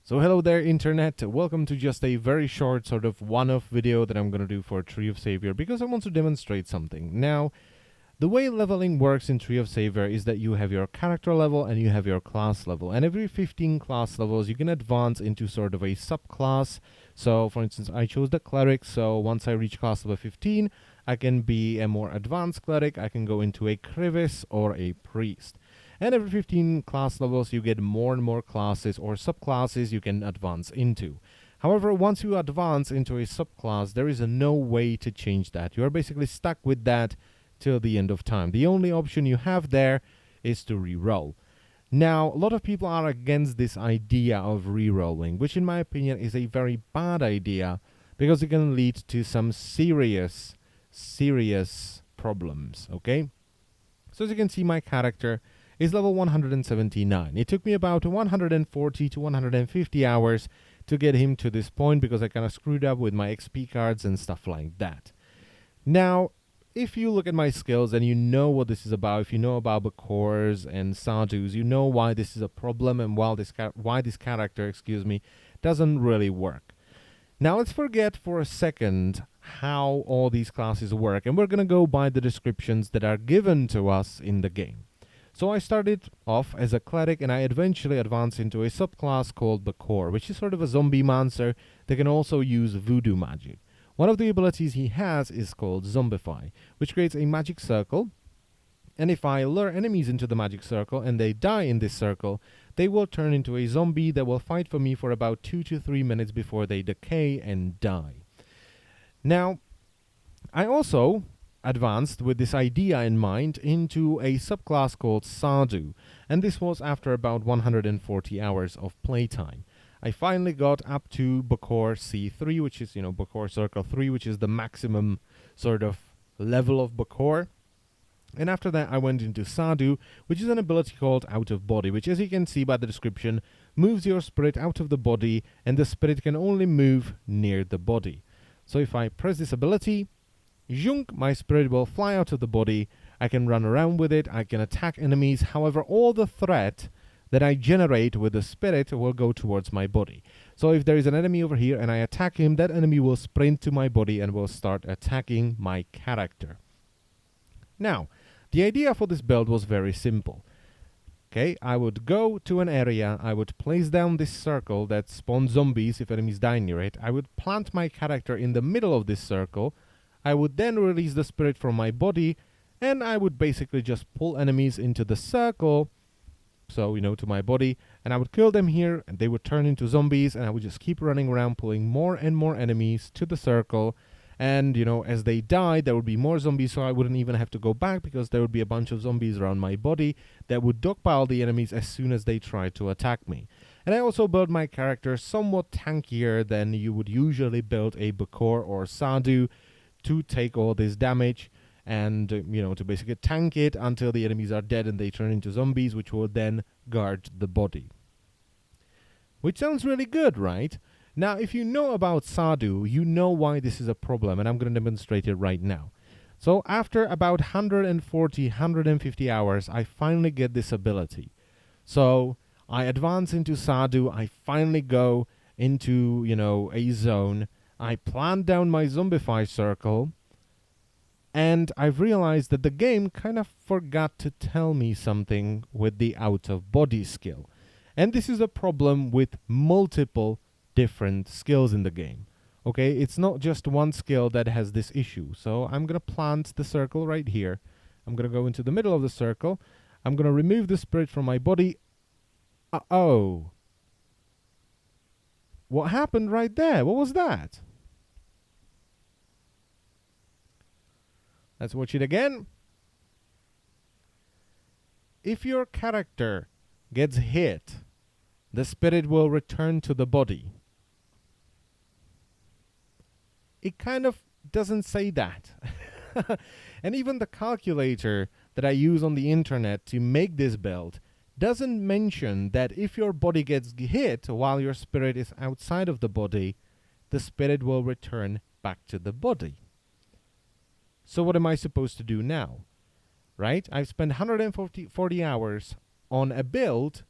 So hello there internet, welcome to just a very short sort of one-off video that I'm going to do for Tree of Savior because I want to demonstrate something. Now, the way leveling works in Tree of Savior is that you have your character level and you have your class level, and every 15 class levels you can advance into sort of a subclass. So for instance, I chose the cleric, so once I reach class level 15 I can be a more advanced cleric, I can go into a crevice or a priest. And every 15 class levels you get more and more classes or subclasses you can advance into. However, once you advance into a subclass, there is no way to change that. You are basically stuck with that till the end of time. The only option you have there is to re-roll. Now, a lot of people are against this idea of re-rolling, which in my opinion is a very bad idea because it can lead to some serious problems, okay? So as you can see, my character is level 179. It took me about 140 to 150 hours to get him to this point because I kind of screwed up with my XP cards and stuff like that. Now, if you look at my skills and you know what this is about, if you know about Bakors and Sadhus, you know why this is a problem and why this character, doesn't really work. Now let's forget for a second how all these classes work, and we're going to go by the descriptions that are given to us in the game. So I started off as a cleric and I eventually advanced into a subclass called Bakor, which is sort of a zombie monster that can also use voodoo magic. One of the abilities he has is called Zombify, which creates a magic circle, and if I lure enemies into the magic circle and they die in this circle, they will turn into a zombie that will fight for me for about 2 to 3 minutes before they decay and die. Now, I also advanced with this idea in mind into a subclass called Sadhu, and this was after about 140 hours of playtime. I finally got up to Bakor C3, which is, Bakor Circle 3, which is the maximum sort of level of Bakor. And after that, I went into Sadhu, which is an ability called Out of Body, which, as you can see by the description, moves your spirit out of the body, and the spirit can only move near the body. So if I press this ability, Zhunk, my spirit will fly out of the body, I can run around with it, I can attack enemies, however all the threat that I generate with the spirit will go towards my body. So if there is an enemy over here and I attack him, that enemy will sprint to my body and will start attacking my character. Now, the idea for this build was very simple. Okay, I would go to an area, I would place down this circle that spawns zombies if enemies die near it, I would plant my character in the middle of this circle, I would then release the spirit from my body, and I would basically just pull enemies into the circle, so, to my body, and I would kill them here, and they would turn into zombies, and I would just keep running around pulling more and more enemies to the circle, and, as they die, there would be more zombies, so I wouldn't even have to go back, because there would be a bunch of zombies around my body that would dogpile the enemies as soon as they tried to attack me. And I also built my character somewhat tankier than you would usually build a Bakor or Sadhu to take all this damage and, to basically tank it until the enemies are dead and they turn into zombies, which will then guard the body. Which sounds really good, right? Now, if you know about Sadhu, you know why this is a problem, and I'm going to demonstrate it right now. So after about 140, 150 hours, I finally get this ability. So I advance into Sadhu, I finally go into, a zone, I plant down my Zombify circle, and I've realized that the game kind of forgot to tell me something with the out-of-body skill. And this is a problem with multiple different skills in the game. Okay, it's not just one skill that has this issue. So I'm going to plant the circle right here. I'm going to go into the middle of the circle. I'm going to remove the spirit from my body. Uh-oh. What happened right there? What was that? Let's watch it again. If your character gets hit, the spirit will return to the body. It kind of doesn't say that. And even the calculator that I use on the internet to make this build doesn't mention that if your body gets hit while your spirit is outside of the body, the spirit will return back to the body. So what am I supposed to do now? Right? I've spent 140 hours on a build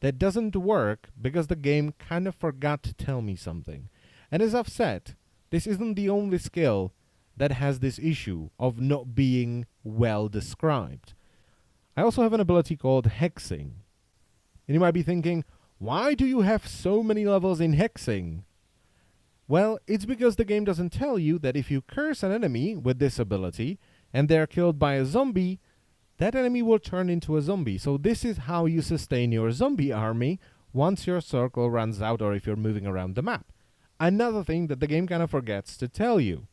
that doesn't work because the game kind of forgot to tell me something. And as I've said, this isn't the only skill that has this issue of not being well described. I also have an ability called hexing. And you might be thinking, why do you have so many levels in hexing? Well, it's because the game doesn't tell you that if you curse an enemy with this ability and they're killed by a zombie, that enemy will turn into a zombie. So this is how you sustain your zombie army once your circle runs out or if you're moving around the map. Another thing that the game kind of forgets to tell you.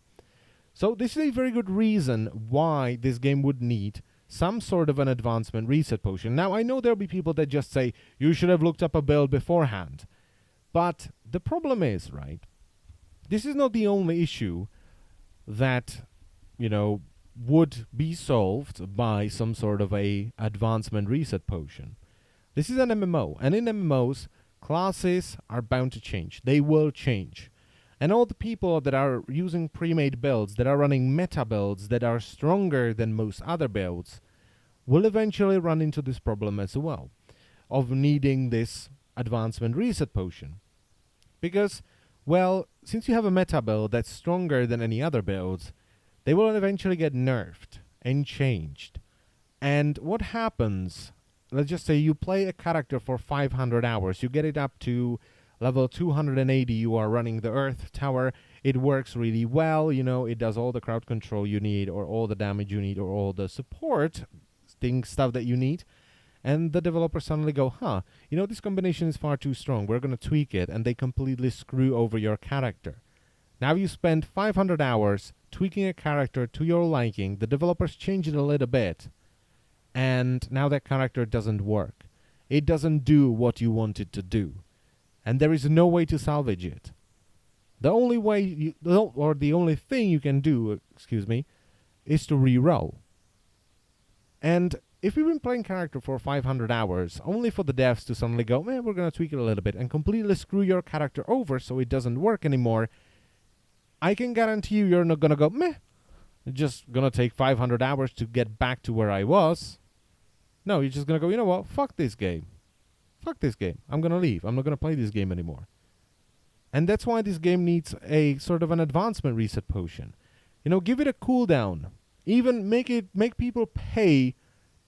So this is a very good reason why this game would need some sort of an advancement reset potion. Now, I know there'll be people that just say, you should have looked up a build beforehand. But the problem is, right, this is not the only issue that, would be solved by some sort of a advancement reset potion. This is an MMO, and in MMOs, classes are bound to change. They will change. And all the people that are using pre-made builds, that are running meta builds, that are stronger than most other builds, will eventually run into this problem as well, of needing this advancement reset potion. Because, well, since you have a meta build that's stronger than any other builds, they will eventually get nerfed and changed. And what happens, let's just say you play a character for 500 hours, you get it up to level 280, you are running the Earth Tower, it works really well, it does all the crowd control you need, or all the damage you need, or all the support stuff that you need, and the developers suddenly go, this combination is far too strong, we're going to tweak it, and they completely screw over your character. Now you spend 500 hours tweaking a character to your liking, the developers change it a little bit, and now that character doesn't work. It doesn't do what you want it to do. And there is no way to salvage it. The only way, the only thing you can do, is to re-roll. And if you've been playing character for 500 hours, only for the devs to suddenly go, we're going to tweak it a little bit, and completely screw your character over so it doesn't work anymore, I can guarantee you're not going to go, it's just going to take 500 hours to get back to where I was. No, you're just going to go, you know what, fuck this game. Fuck this game. I'm going to leave. I'm not going to play this game anymore. And that's why this game needs a sort of an advancement reset potion. Give it a cooldown. Even make people pay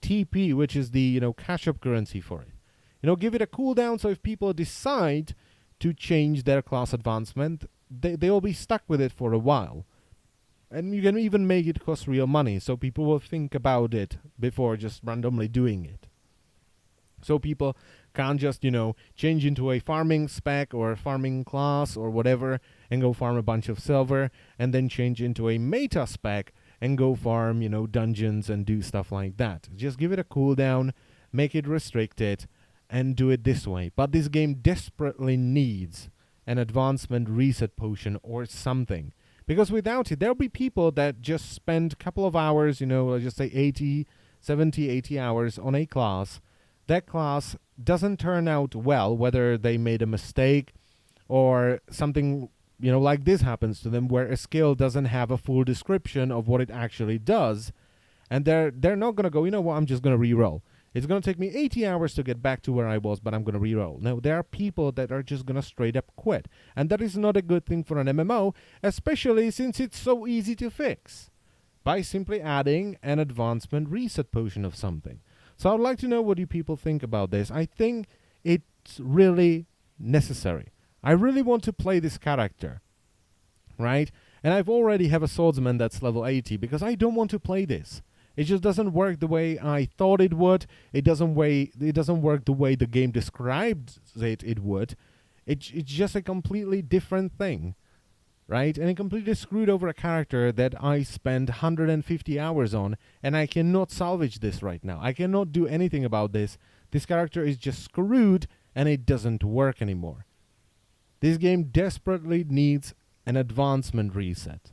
TP, which is the, cash up currency for it. Give it a cooldown so if people decide to change their class advancement, they will be stuck with it for a while. And you can even make it cost real money, so people will think about it before just randomly doing it. So people can't just, change into a farming spec or a farming class or whatever and go farm a bunch of silver and then change into a meta spec and go farm, dungeons and do stuff like that. Just give it a cooldown, make it restricted, and do it this way. But this game desperately needs an advancement reset potion or something. Because without it, there'll be people that just spend a couple of hours, let's just say 70, 80 hours on a class. That class doesn't turn out well, whether they made a mistake or something, like this happens to them, where a skill doesn't have a full description of what it actually does. And they're not going to go, I'm just going to re-roll. It's going to take me 80 hours to get back to where I was, but I'm going to re-roll. No, there are people that are just going to straight up quit. And that is not a good thing for an MMO, especially since it's so easy to fix by simply adding an advancement reset potion of something. So I'd like to know what you people think about this. I think it's really necessary. I really want to play this character, right? And I've already have a swordsman that's level 80 because I don't want to play this. It just doesn't work the way I thought it would. It doesn't work the way the game describes it would. It's just a completely different thing, right? And it completely screwed over a character that I spent 150 hours on, and I cannot salvage this right now. I cannot do anything about this. This character is just screwed, and it doesn't work anymore. This game desperately needs an advancement reset.